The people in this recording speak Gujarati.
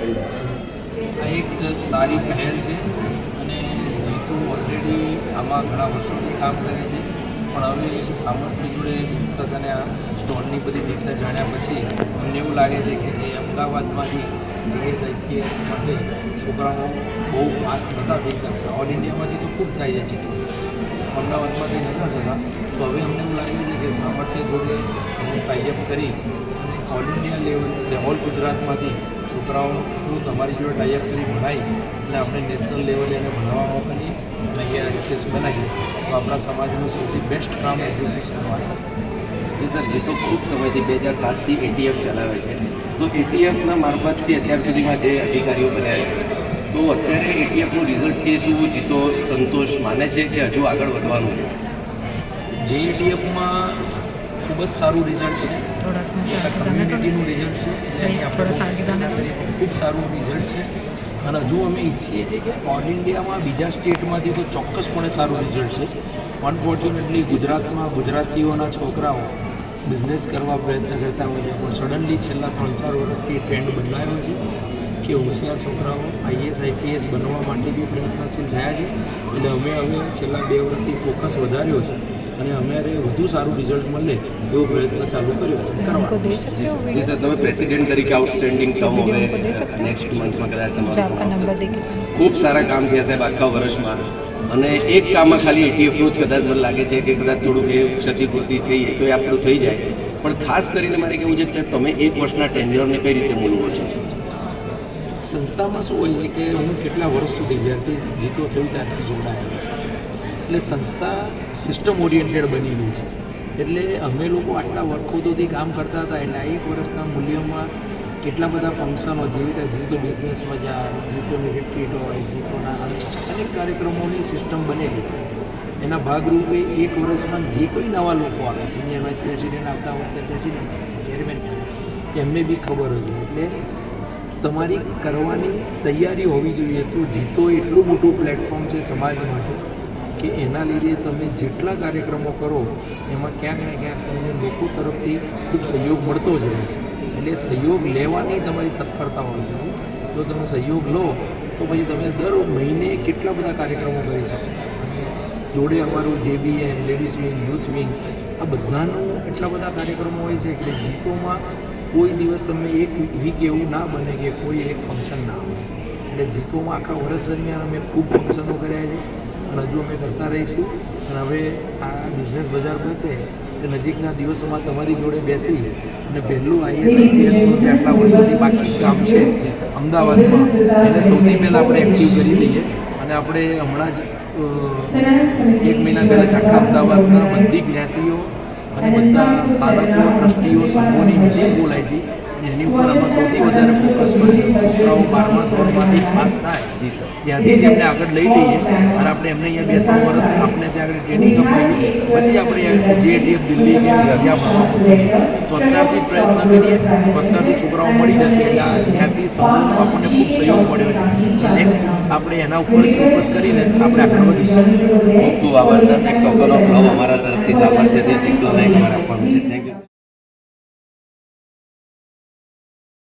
આ એક સારી પહેલ છે અને જીતુ ઓલરેડી આમાં ઘણા વર્ષોથી કામ કરે છે, પણ હવે સામર્થ્ય જોડે ડિસ્કસ અને આ સ્ટોલની બધી ડીટેલ જાણ્યા પછી અમને એવું લાગે છે કે જે અમદાવાદમાંથી આઈએએસ આઈપીએસ માટે છોકરાઓ બહુ પાસ નહોતા થઈ શકતા, ઓલ ઇન્ડિયામાંથી તો ખૂબ થાય છે જીતુ, અમદાવાદમાંથી નહોતા થતા, તો હવે અમને એવું લાગે છે કે સામર્થ્ય જોડે અમે ટાઈઅપ કરી અને ઓલ ઇન્ડિયા લેવલ એટલે ઓલ ગુજરાતમાંથી છોકરાઓનું તમારી જોડે ટાઈઅપ કરી ભણાવી એટલે આપણે નેશનલ લેવલે એને ભણાવવા કરીએ અને અહીંયા આઈપીએસ બનાવીએ તો આપણા સમાજનું સૌથી બેસ્ટ કામ એજ્યુકેશનમાં થશે. જી સર, જે તો ખૂબ સમયથી 2007થી એટીએફ ચલાવે છે, તો એટીએફના મારફતથી અત્યાર સુધીમાં જે અધિકારીઓ બન્યા છે, તો અત્યારે એટીએફનું રિઝલ્ટથી શું જીતો સંતોષ માને છે કે હજુ આગળ વધવાનું છે? જેએટીએફમાં ખૂબ જ સારું રિઝલ્ટ છે, કમ્યુનિટીનું રિઝલ્ટ છે, એટલે આપણે ખૂબ સારું રિઝલ્ટ છે અને હજુ અમે ઈચ્છીએ છીએ કે ઓલ ઇન્ડિયામાં બીજા સ્ટેટમાંથી તો ચોક્કસપણે સારું રિઝલ્ટ છે. અનફોર્ચ્યુનેટલી ગુજરાતમાં ગુજરાતીઓના છોકરાઓ બિઝનેસ કરવા પ્રયત્ન કરતા હોય છે, પણ સડનલી છેલ્લા 3-4 વર્ષથી ટ્રેન્ડ બદલાયો છે કે હોશિયાર છોકરાઓ આઈએએસ આઈપીએસ બનવા માટે બી પ્રયત્નશીલ થયા છે. એટલે અમે હવે છેલ્લા 2 વર્ષથી ફોકસ વધાર્યો છે અને અમારે વધુ સારું રિઝલ્ટ મળે એવો પ્રયત્ન ચાલુ કર્યો છે કરવાનો. જી સર, તમે પ્રેસિડેન્ટ તરીકે આઉટસ્ટેન્ડિંગ ટર્મ હવે નેક્સ્ટ મંથમાં કદાચ તમારું ખૂબ સારા કામ થયા સાહેબ આખા વર્ષમાં, અને એક કામમાં ખાલી એટીએફનું જ કદાચ મને લાગે છે કે કદાચ થોડુંક એ ક્ષતિપૂર્તિ થઈ તો એ આપણું થઈ જાય, પણ ખાસ કરીને મારે કેવું છે કે સાહેબ તમે 1 વર્ષના ટેન્ડરને કઈ રીતે મૂલવો છો? સંસ્થામાં શું હોય છે કે હું કેટલા વર્ષ સુધી જ્યારથી જીતો થયું ત્યારથી જોડાયેલો છું, એટલે સંસ્થા સિસ્ટમ ઓરિએન્ટેડ બની ગઈ છે. એટલે અમે લોકો આટલા વર્ષોથી કામ કરતા હતા, એટલે આ 1 વર્ષના મૂલ્યમાં કેટલા બધા ફંક્શનો જેવી રીતે જીતો બિઝનેસ બજાર, જીતોની રિટ્રીટ હોય, જીતોના અનેક કાર્યક્રમોની સિસ્ટમ બનેલી. એના ભાગરૂપે 1 વર્ષમાં જે કોઈ નવા લોકો આવે, સિનિયર વાઇસ પ્રેસિડેન્ટ આવતા વર્ષે પ્રેસિડેન્ટ ચેરમેન બને, એમને બી ખબર હોય. એટલે તમારી કરવાની તૈયારી હોવી જોઈએ. તો જીતો એટલું મોટું પ્લેટફોર્મ છે સમાજ માટે કે એના લીધે તમે જેટલા કાર્યક્રમો કરો એમાં ક્યાંક ને ક્યાંક તમને લોકો તરફથી ખૂબ સહયોગ મળતો જ રહે છે. એટલે સહયોગ લેવાની તમારી તત્પરતા હોવી જોઈએ. જો તમે સહયોગ લો તો પછી તમે દર મહિને કેટલા બધા કાર્યક્રમો કરી શકો છો. અને જોડે અમારું JBN, ladies wing, youth wing, આ બધાનું એટલા બધા કાર્યક્રમો હોય છે કે જીતોમાં કોઈ દિવસ તમે એક વીક એવું ના બને કે કોઈ એક ફંક્શન ના હોય. એટલે જીતોમાં આખા વર્ષ દરમિયાન અમે ખૂબ ફંક્શનો કર્યા છે અને હજુ અમે કરતા રહીશું. અને હવે આ બિઝનેસ બજાર પતે એ નજીકના દિવસોમાં તમારી જોડે બેસી અને પહેલું આઈએએસ આઈપીએસનું જે આટલા વર્ષોથી બાકી કામ છે અમદાવાદમાં એને સૌથી પહેલાં આપણે એક્ટિવ કરી દઈએ. અને આપણે હમણાં જ 1 મહિના પહેલાં જ આખા અમદાવાદના બધી જ્ઞાતિઓ અને બધા સ્થાનકો ટ્રસ્ટીઓ સંઘોની મિટિંગ બોલાવી હતી. એની ઉપર આમાં સૌથી વધારે ફોકસ કર્યું. છોકરાઓ 12મા ધોરણમાંથી પાસ થાય ત્યાંથી જ એમને આગળ લઈ લઈએ અને આપણે એમને અહીંયા 2-3 વર્ષ આપણે ત્યાં આગળ ટ્રેનિંગ અપાવીએ, પછી આપણે જેએટીએફ દિલ્હી કે ત્યાં ભણવા મોકલીએ. તો અત્યારથી પ્રયત્ન કરીએ તો અત્યારથી છોકરાઓ મળી જશે. એટલે ત્યાંથી સમૂહનો આપણને ખૂબ સહયોગ મળ્યો છે. નેક્સ્ટ આપણે એના ઉપર ફોકસ કરીને આપણે આગળ વધીશું. ખૂબ ખૂબ આભાર સર. એક ટોકન ઓફ લવ અમારા તરફથી સામર્થ્યથી જીતોને એક વાર આપવાનું છે. Thank you.